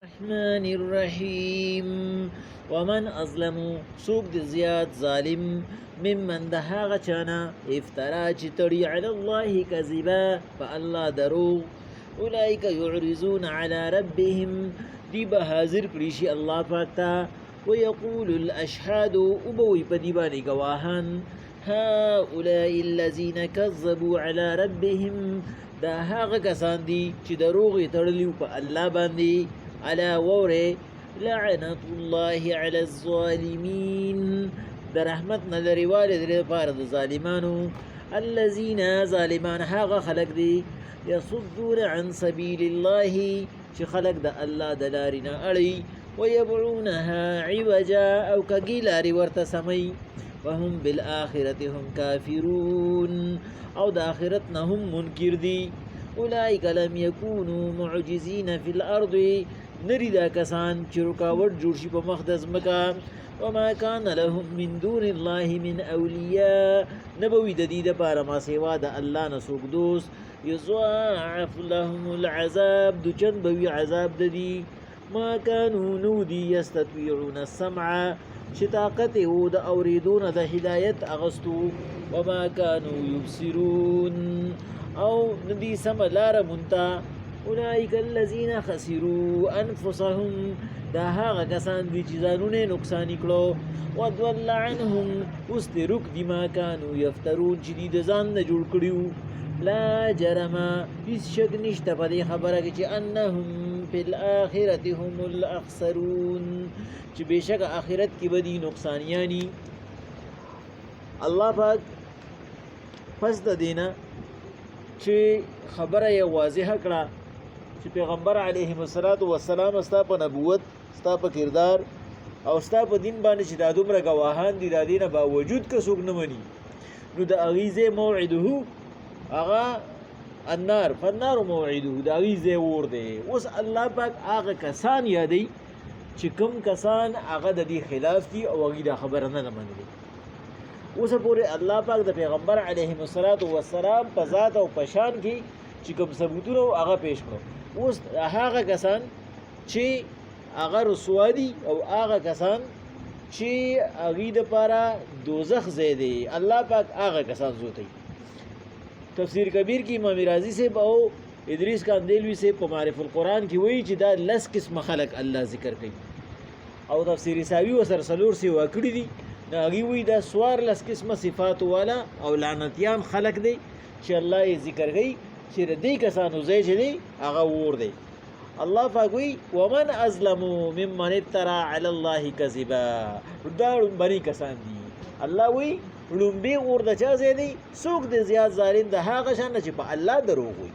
الرحمن الرحيم ومن أظلم سوق زياد ظالم ممن دهاغ چانا افترا چتڑی على الله كذبا فالله درو أولئك يعرضون على ربهم دي بهازر كريشي الله فاكتا ويقول الأشهاد أبوي بديباني قواهان هؤلاء الذين كذبوا على ربهم دا هاغ کسان دی چې دروغ تړلیو په الله باندې على وره لعنت الله على الظالمين در رحمت نظر والد لپاره د ظالمانو الذين ظالمان هاغه خلق دی يصدون عن سبيل الله چې خلق د الله د لارې نه اړي ويبعونها عوجا او کګیلاري ورته سمي وهم بالآخرة هم كافرون او د آخرت نه هم منکر دي اولئک لم یکونوا معجزین فی الارض نری دا کسان چې رکاوټ جوړ شي په مخ د ځمکه وما کان لهم من دون الله من اولیاء نبوي د دې دپاره ما سوا د الله نه څوک دوست یضاعف لهم العذاب دو چند بوي عذاب د دي ما كانوا نودي يستطيعون السمع چې طاقت و د اوریدون د هدایت اغستو وما كانوا يبصرون او ندي سم لار منتا اولئك الذين خسروا انفسهم دا هاغه کسان دي چې ځانونه نقصان کړو وضل عنهم واسترك بما كانوا يفترون چې دي د ځان نه جوړ کړیو لا جرم هیڅ شک نشته په دې خبره کې چې انهم فی الاخرة هم الاخسرون چې بشک آخرت کې به دي نقصانیانی الله پاک پس د دینه چې خبره یې واضحه کړه چې پیغمبر علیه السلام ستا په نبوت ستا په کردار او ستا په دین باندې چې دا دومره ګواهان دي دا دینه باوجود که څوک نه مني نو د اغیزه موعده هغه النار فالنار موعده د اغیزه ور دی اوس الله پاک هغه کسان یادي چې کوم کسان هغه د دې خلاف دي او هغه دا خبره نه مني اوس پورې الله پاک د پیغمبر علیه السلام په ذات او په شان کې چې کوم ثبوتونه هغه پیش کړو اوس هغه کسان چې هغه رسوا دي او هغه کسان چې هغه د لپاره دوزخ زیدي الله پاک هغه کسان زوتی تفسیر کبیر کې امام رازی سے او ادریس کاندیلوی سے په معرف القرآن کې وایي چې دا لس قسم خلق الله ذکر کوي او تفسیر ساوی و سرسلور سی واکړي دي هغه وی دا سوار لس قسمه صفات والا او لعنتیان خلق دی چې الله یې ذکر کوي چې دې کسانو ځای چې دی هغه ور دی الله پاک وی ومن ازلم ممن افترى على الله كذبا دا بني کسان دي الله وی لومبي ور د چا ځای دی څوک د زیات ظالم د هغه شان چې په الله دروغ وي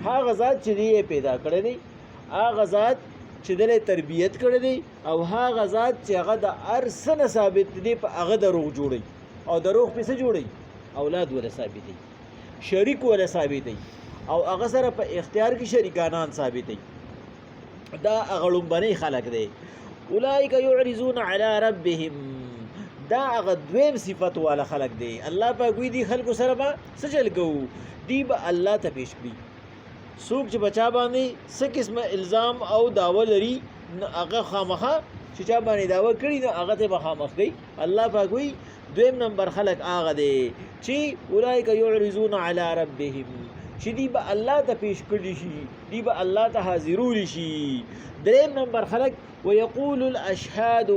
هغه ذات چې دی پیدا کړی دی هغه ذات چې دله تربیت کړی دی او هغه ذات چې هغه د ارسنه ثابت دی په هغه دروغ جوړي او دروغ پیسه جوړي اولاد ولا ثابت دی شریک ولا ثابت دی او هغه سره په اختیار کې شریکانان ثابت دی دا اغلم بني خلق دی اولئک يعرضون على ربهم دا هغه دویم صفت والا خلق دی الله په کوئی دی خلکو سره به سجل کو دی به الله ته پیش کړي څوک چې بچا باندې څه قسمه الزام او داوا لري هغه خامخه چې چا باندې داوا کړي نو هغه ته مخامخ دی الله پاک وی دویم نمبر خلق هغه دی چې اولئک یعرضون علی ربهم چې دی به الله ته پیش کړي شي دی به الله ته حاضرول شي دریم نمبر خلق ويقول الاشهاد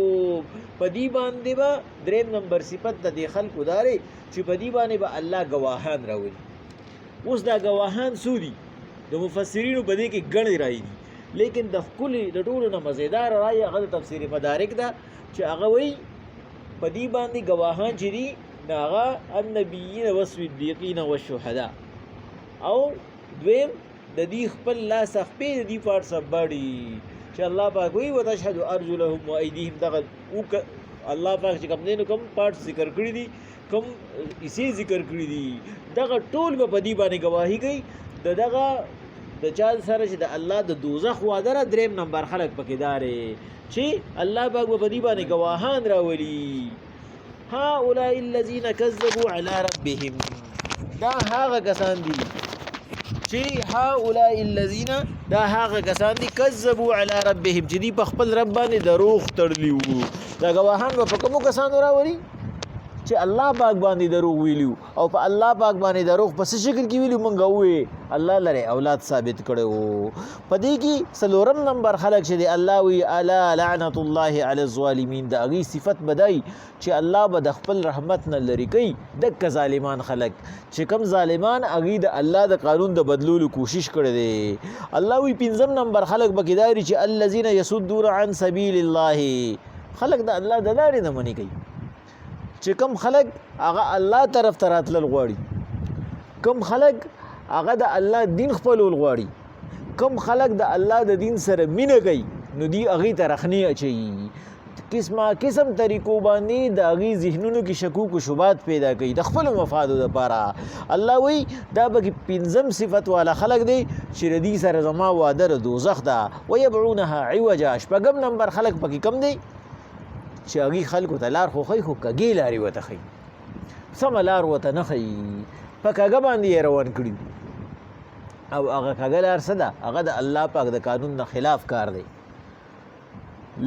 پدی باندې با دریم نمبر صفت د خلق داري چې پدی باندې به الله گواهان راوړي اوس دا گواهان سودي د مفسرینو په دې کې ګڼې رائے دي لیکن د خپل د ټولو نه مزیدار رائے هغه تفسیر مدارک ده چې هغه وایي په دې باندې گواهان چې دي هغه النبیین والصدیقین والشهداء او دویم د دې خپل لاس خپې د دې پارت سباړي چې الله پاک وایي وتشهد ارجلهم وایدیهم دغه الله پاک چې کوم دینو کوم پارت ذکر کړی دي کوم اسی ذکر کړی دي دغه ټول په دې باندې گواهی کوي دغه د چا سره چې د الله د دوزخ وعده را دریم نمبر خلق پکې داري چې الله پاک په دې باندې گواهان راولي هؤلاء الذين كذبوا على ربهم دا هغه کسان دي چې هؤلاء الذين دا هغه کسان دي کذبوا على ربهم چې دی په خپل رب باندې دروغ تړلی وو. دا گواهان په کومو کسانو راوړي چې الله پاک باندې دروغ ویلو او په الله پاک باندې دروغ په څه شکل کې ویلو مونږ وې الله لره اولاد ثابت کړو. په دې کې څلورم نمبر خلک چې دی الله وی الا لعنت الله علی الظالمین دا غي صفت بدای چې الله به د خپل رحمت نه لری کوي دک ظالمان خلک چې کم ظالمان اغي د الله د قانون د بدلولو کوشش کړي دي. الله وی پنځم نمبر خلک بکیداري چې الذين يصدون عن سبيل الله خلک د الله د لارې نه منی کوي چې کم خلق هغه الله طرف ته راتلل غواړي کم خلق هغه د الله دین خپلول غواړي کم خلق د الله د دین سره مینه کوي نو دی هغه ته رخنی اچي قسم طریقو باندې د هغه ذهنونو کې شکوک او شبهات پیدا کوي د خپل مفاد لپاره. الله وی دا به پنځم صفت والا خلق دی چې ردی سره زما وعده دوزخ ده ويبعونها عوجا. شپږم نمبر خلق پکې کم دی چې هغه خلکو ته لار خو کږې لارې وته خي سم لار وته نه خي په کږه باندې روان کړي او هغه کږه لار څه ده هغه د الله پاک د قانون نه خلاف کار دی.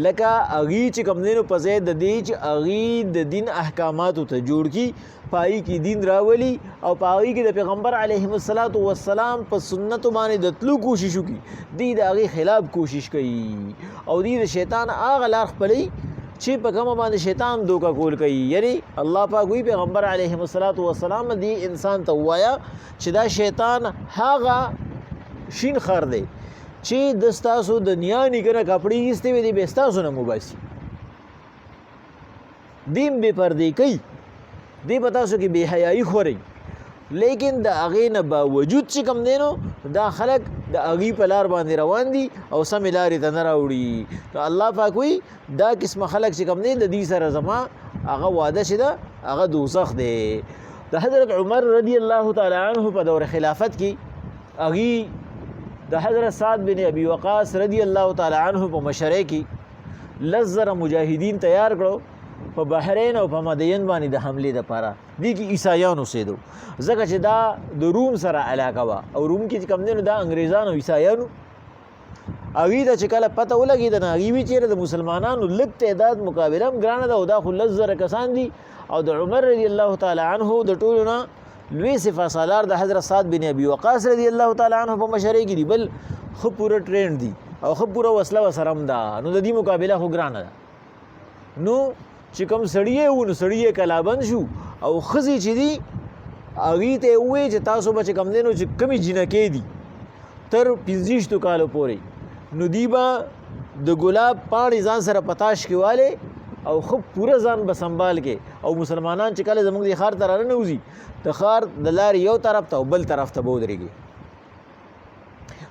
لکه هغه چې کوم دینو په ځای د دې چې هغه د دین احکاماتو ته جوړ کی پای کې دین راولي او پای کې د پیغمبر علیه الصلاۃ والسلام په سنت باندې د تلو کوشش وکي دی د هغه خلاف کوشش کوي او دی د شیطان هغه لار خپلې چې په کومه باندې شیطان دوکا کول کوي. یعنی الله پاک وی پیغمبر علیه الصلاۃ والسلام دی انسان ته وایا چې دا شیطان هغه شین خر دی چې د ستاسو د دنیا نه کنه کپڑے ایسته وي دی به ستاسو نه مباسي دیم به پردې کوي دی پتا سو کې بے حیايي خوري لیکن د هغه نه باوجود چې کم دینو دا خلق د هغه په لار باندې روان دي او سم لارې ته نه راوړي. نو الله پاک وی دا قسم خلق چې کم دي د دې سره زما هغه وعده شته هغه دوزخ دی. د حضرت عمر رضی الله تعالی عنہ په دور خلافت کې هغه د حضرت سعد بن ابي وقاص رضی الله تعالی عنہ په مشره کې لزر مجاهدین تیار کړو په بحرین او په مدین باندې د حمله لپاره دي کې عیسایانو سیدو ځکه چې دا د روم سره علاقه وا او روم کې کم دینو دا انګریزانو عیسایانو اغه د چې کله پته ولګي د ناغي وی چیرې د مسلمانانو لږ تعداد مقابله ګرانه ده او دا خو لزر کسان دي او د عمر رضی الله تعالی عنہ د ټولنا لوی صفه سالار د حضرت سعد بن ابي وقاص رضی الله تعالی عنہ په مشره کې دی بل خو پوره ټرین دي او خو پوره وسله وسرم ده نو د دې مقابله خو ګرانه ده. نو چې کوم سړی و نو سړی کلابند شو او خزي چې دی اغه ته وې چې تاسو به کم دینو چې کمی جنکې دي تر 25 کالو پورې نو دیبا د ګلاب پاڼې ځان سره پتاش کېواله او خو پوره ځان به سنبال کې او مسلمانان چې کله زموږ د خار تر نه وځي د خار د لار یو طرف ته او بل طرف ته بودريږي.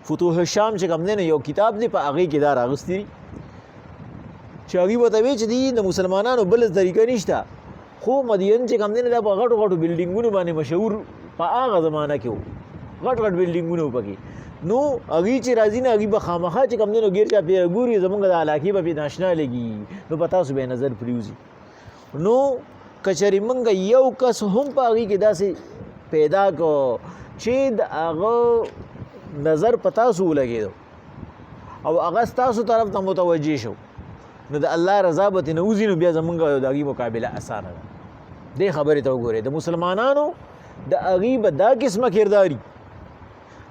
فتوح الشام چې کم دینو یو کتاب دی په هغه کې دا راغستی چې هغه وته وی چې دی د مسلمانانو بل طریقه نشته خو مدین چې کم دینه د غټو غټو بلډینګونو باندې مشهور په هغه زمانہ کې غټ غټ بلډینګونو پکې نو هغه چې راځي نه هغه به خامخا چې کم دینو غیر چا پیر ګوري زمونږ د علاقې به ناشنا لګي نو پتا سو به نظر پریوزي. نو کچری منګ یو کس هم په هغه کې داسې پیدا کو چې د هغه نظر پتا سو لګي او هغه تاسو طرف ته متوجي شو نو د الله رضا به نوزي نو بیا زمونږ یو داغي مقابله اسانه ده. دې خبرې ته وګوره د مسلمانانو د هغه به دا قسمه کرداري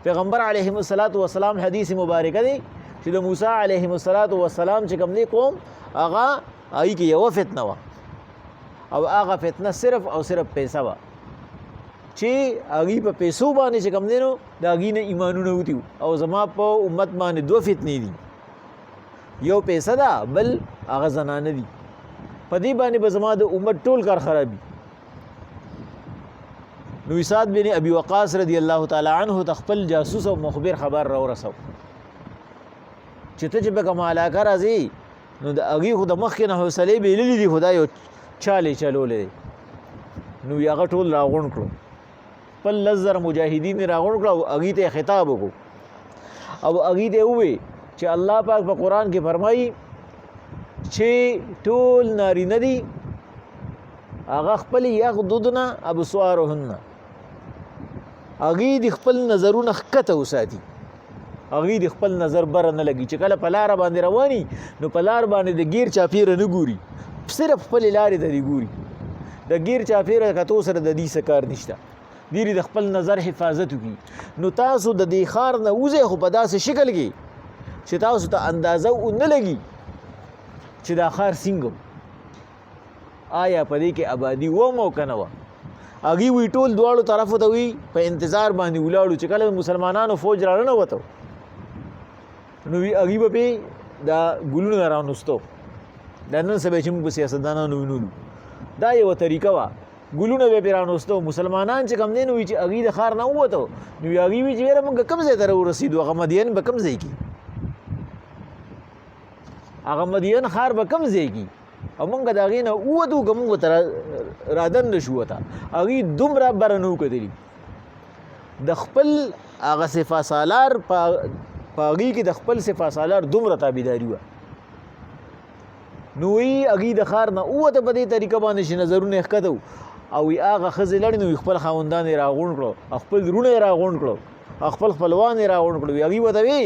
پیغمبر علیه الصلاۃ والسلام حدیث مبارکه دی چې د موسی علیه الصلاۃ والسلام چې کوم دی قوم هغه آی کې یو فتنه وا او هغه فتنه صرف او صرف پیسې وا چې هغه په پیسو باندې چې کوم دی نو دا هغه نه ایمانونه وتی او زما په امت باندې دوه فتنې دي یو پیسې ده بل هغه زنانه دي په دې باندې به زما د امت ټول کار خرابي. نو سعد بن ابي وقاص رضی الله تعالی عنہ تخپل جاسوس او مخبر خبر را ورسو چې ته چې به کوم علاقه راځي نو د هغه خو د مخ نه حوصله به للی دي خدای چاله چلولې نو یې ټول راغون کړو په لزر مجاهدین راغون کړو او هغه ته خطاب وکړو او هغه ته وې چې الله پاک په قران کې فرمایي چې ټول نارینه دي هغه خپل یغضضن ابصارهن هغوی د خپل نظرونه ښکته وساتي، هغوی د خپل نظر بره نه لګي. چې کله په لاره باندې رواني نو په لار باندې د ګیر چاپیره نه ګوري، صرف خپلې لارې ته دې ګوري. د ګیر چاپیره کتو سره د دې څه کار نشته، دې د خپل نظر حفاظت وکړي. نو تاسو د دې ښار نه وځئ، خو په داسې شکل کې چې تاسو ته اندازه ونه لګي چې دا ښار څنګه آیا په دې کې آبادي وم او که نه وه. هغوی وی ټول دواړو طرفو ته وي په انتظار باندې ولاړو چې کله مسلمانانو فوج را ننوته نو هغوی به پې دا ګلونه رانوستو. دا نن سبا چې موږ په سیاستدانانو وینو دا یوه طریقه وه، ګلونه به پې رانوستو. مسلمانان چې کوم دی نو وي چې هغوی د ښار نه ووتو نو هغوی وي چې یاره موږ کوم ځای ته راورسېدو، هغه مدین به کوم ځای کې، هغه مدین ښار به کوم ځای کې، او موږ د هغې نه ووتو که موږ ته رادننه شو ورته. هغوی دومره بره نه وکتلي، د خپل هغه سپاه سالار په هغوی کې د خپل سپاه سالار دومره تابعداري وه. نو وی هغوی د ښار نه ووته په دې طریقه باندې چې نظرونه یې ښکته وو، او وی هغه ښځې لړې نو خپل خاوندان یې راغونډ کړو، او خپل وروڼه یې راغونډ کړو، او خپل خپلوان یې راغونډ کړو. هغوی ورته وی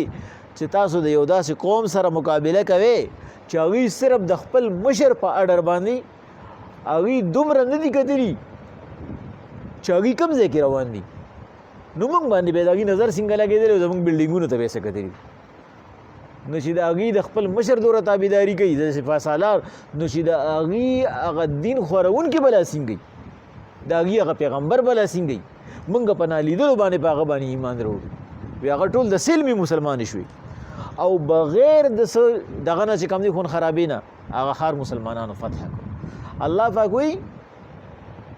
چې تاسو د یو داسې قوم سره مقابله کوئ چې هغوی صرف د خپل مشر په اډر باندې هغوی دومره نه دي کتلي چې هغوی کوم ځای کې روان دي. نو موږ باندې به د هغوی نظر څنګه لګېدلی او زموږ بلډینګونو ته به یې څه کتلي. نو چې د هغوی د خپل مشر دوره تابعداري کوي د سپاه سالار، نو چې د هغوی هغه دین خورونکي به لا څنګه د هغوی هغه پیغمبر به لا څنګه موږ په نالیدلو باندې په هغه باندې ایمان راوړو. وی هغه ټول د سلمي مسلمان شوي او بغیر د څه دغه نه چې کوم دی خون خرابې نه هغه ښار مسلمانانو فتح کړو. الله پاک وایي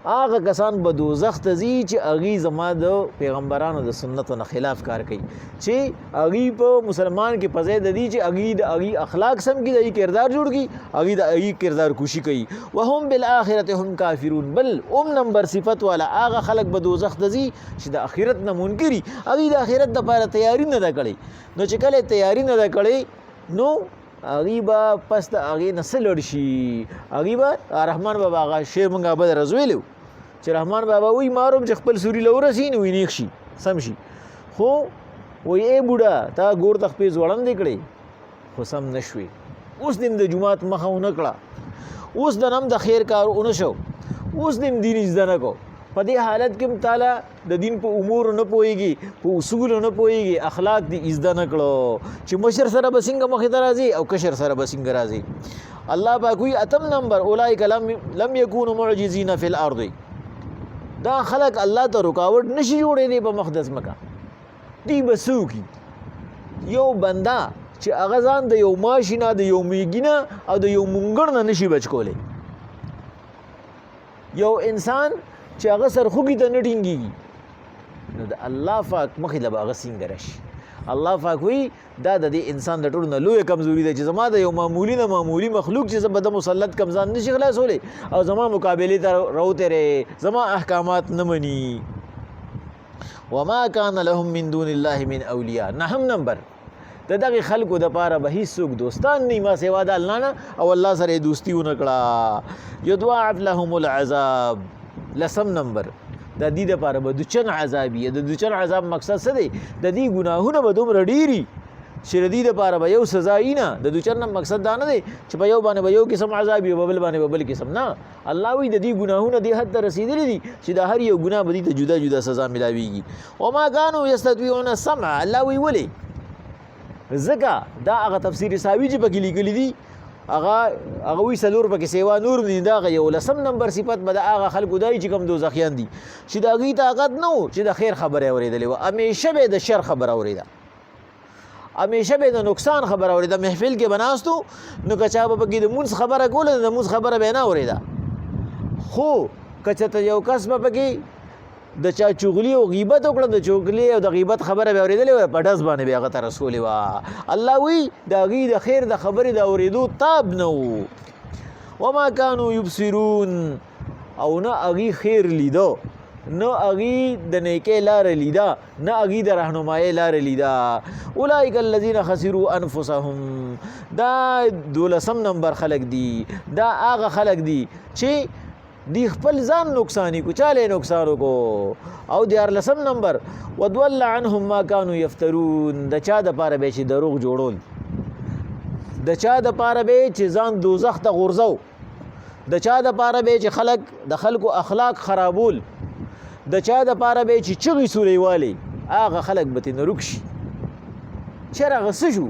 هغه کسان به دوزخ ته ځي چې هغوی زما د پیغمبرانو د سنتو نه خلاف کار کوي، چې هغوی په مسلمان کې په ځای د دي چې هغوی د هغوی اخلاق سم کړي، د هغوی کردار جوړ کړي، هغوی د هغوی کردار کوشي کوي. وهم بالآخرة هم کافرون، بل نمبر صفت والا هغه خلک به دوزخ ته ځي چې د آخرت نه منکري، هغوی د آخرت دپاره تیاري نه ده کړې. نو چې کله تیاري نه ده کړې نو هغوی به پس د هغې نه څه لړ شي. هغوی به رحمان بابا هغه شعر موږ به درز ویلی چې رحمان بابا وایي ماروم چې خپل سوري له ورسي نو نیغ شي سم شي، خو وایي ای بوډا تا ګور ته خپې ځوړندې کړې خو سم نه شوې، اوس دې د جومات مخه ونه کړه، اوس د نم د خیر کار ونه شو، اوس دې دین زده نه کو. په دې حالت کې تعالی د دین په امور نه پوهېږي، په اصول نه پوهېږي، اخلاق دې زده نه کړو چې مشر سره به څنګه مخې ته راځي او کشر سره به څنګه راځي. الله پاک وایي اتم نمبر اولئک لم یکونوا معجزین فی الارض، دا خلق الله ته رکاوټ نشي جوړېدی په مقدس مکه. دی به څه وکړي؟ یو بنده چې هغه ځان د یو ماشي نه، د یو میږي نه او د یو مونګړ نه نشي بچ کولی، یو انسان چې هغه سرخوږي ته نه ټینګېږي، نو د الله پاک مخې له به هغه څنګه راشي. الله پاک وایي دا د دې انسان د ټولو نه لویه کمزوري ده چې زما د یو معمولي نه معمولي مخلوق چې زه به د مسلط کم ځان نشي خلاصولی او زما مقابلې ته راوتېری، زما احکامات نه مني. وما کان لهم من دون الله من اولیاء، نهم نمبر د دغې خلکو دپاره به هېڅوک دوستان نه ما سوا د الله نه، او الله سره یې دوستي ونه کړه. یضاعف لهم العذاب، لسم نمبر د دې دپاره به دوچن عذاب وي. د دوچن عذاب مقصد څه دی؟ د دې ګناهونه به دومره ډېري چې د دې دپاره به یو سزا وي نه. د دوچن نه مقصد دا نه دی چې په یو باندې به یو قسم عذاب وي، په بل باندې به بل قسم نه. الله وایي د دې ګناهونه دې حد ته رسېدلي دي چې د هر یو ګناه به دې ته جدا جدا سزا ملاویږي. وما کانوا یستطیعون السمع، الله وایي ولې؟ ځکه دا هغه تفسیر ساوي چې پکې لیکلي دي هغه وی څلور پکې سیوا نور دي. دا یو لسم نمبر صفت به د هغه خلکو دی چې کوم دوزخیان دي چې د هغوی طاقت نه و چې د خیر خبره یې اورېدلې وه، همیشه به د شر خبره اورېده، همیشه به د نقصان خبره اورېده. محفل کې به ناستو نو که چا به پکې د مونځ خبره کوله د مونځ خبره به یې نه اورېده، خو که چېرته یو کس به پکې د چا چغلي او غیبت وکړه، د چغلي او د غیبت خبره به اورېدلې وه، په ډز باندې به هغه ته رسولې وه. الله وایي د هغوی د خیر د خبرې د اورېدو تاب نه و. وما کانوا یبصرون، او نه هغوی خیر لیده، نه هغوی د نیکۍ لاره لیده، نه هغوی د رهنمایۍ لاره لیده. اولئک الذین خسروا انفسهم، دا 12 نمبر خلق دي. دا هغه خلق دي چې دی خپل ځان نقصانی کو چاله نقصان کو. او 14 نمبر ودول عنهم ما كانوا يفترون د چا د پاره به چې دروغ جوړول د چا د پاره به چې ځان دوزخ ته غورځو د چا د پاره به چې خلکو اخلاق خرابول د چا د پاره به چې چغي سوري والی هغه خلک به تن رکشي چرغه سشو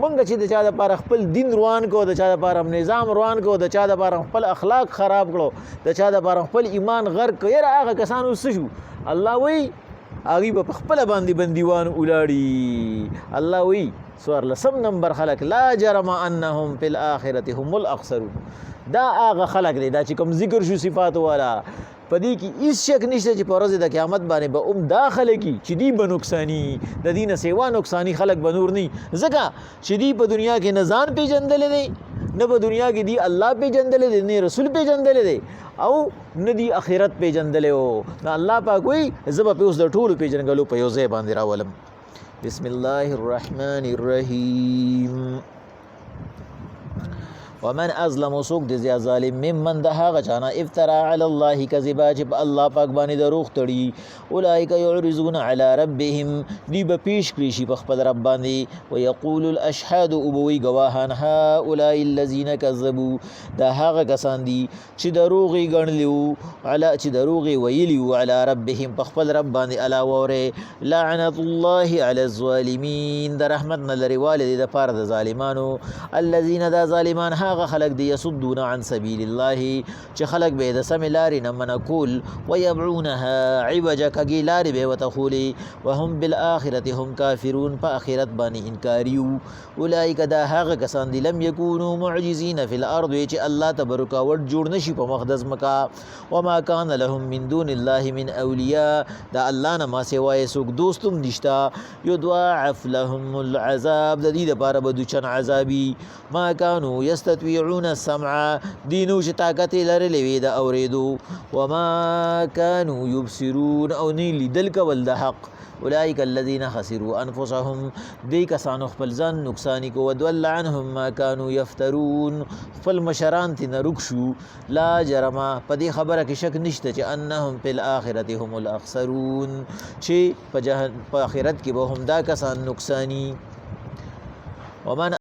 مونږ چې د چا د پاره خپل دین روان کو د چا د پاره نظام روان کو د چا د پاره خپل اخلاق خراب کړو د چا د پاره خپل ایمان غرق کړه هغه کسانو سشو الله وی هغه په خپل باندې بندیوان اولاړي الله وی سوار لسم نمبر خلق لا جرم انهم فی الاخرته هم الاخسرون دا هغه خلق دی دا چې کوم ذکر شو صفات والا پدې کې هیڅ شک نشته چې په ورځ د قیامت باندې به داخله کی چې دی به نقصانی د دین سیوا نقصانی خلق به نور نه ځکه چې دی په دنیا کې نه ځان پیژندل دی نه په دنیا کې دی الله پیژندل دی نه رسول پیژندل دی او نه دی اخرت پیژندل او نه الله پاک وي زب په اوس د ټولو پیژنګلو په یو ځای باندې راولم. بسم الله الرحمن الرحیم. ومن ازلم سوق د زیا ظالم ممن د هغه چانه افترا علی الله کذبا چې الله پاک باندې دروغ تړي اولئک یعرضون علی ربهم دی به پیش کړی شي په خپل رب باندې ويقول الاشهاد ابوي گواهان هؤلاء الذين كذبوا دا هغه کسان دي چې دروغ غنلیو علی چې دروغ ویلیو علی ربهم په خپل رب باندې الا وره لعنت الله علی الظالمین د رحمت نه لري والد د پاره د ظالمانو الذين دا ظالمان هغه خلق دی یصدون عن سبیل الله چې خلق به د سم لارې نه منکول ويبعونها عوجا کګی لارې به وتخولي وهم بالآخرة هم کافرون په آخرت باندې انکاریو. اولئک دا هغه کسان دي لم یکونوا معجزین فی الارض چې الله تبارک وت جوړ نشي په مقدس مکا وما کان لهم من دون الله من اولیاء دا الله نه ما سوای سوک دوستم نشتا یضاعف لهم العذاب د دې لپاره به دوچن عذابی ما کانوا یستطيعون السمع دینو چې طاقت لري وي د اوریدو وما كانوا يبصرون او نه لیدل کول د حق. اولئک الذين خسروا انفسهم دی کسانو خپل ځان نقصانی کو ودول عنهم ما كانوا يفترون خپل مشران تی نرکشو لا جرما پدې خبره کې شک نشته چې انهم فی الاخرته هم الاخسرون چې په آخرت کې به هم دا کسان نقصانی. ومن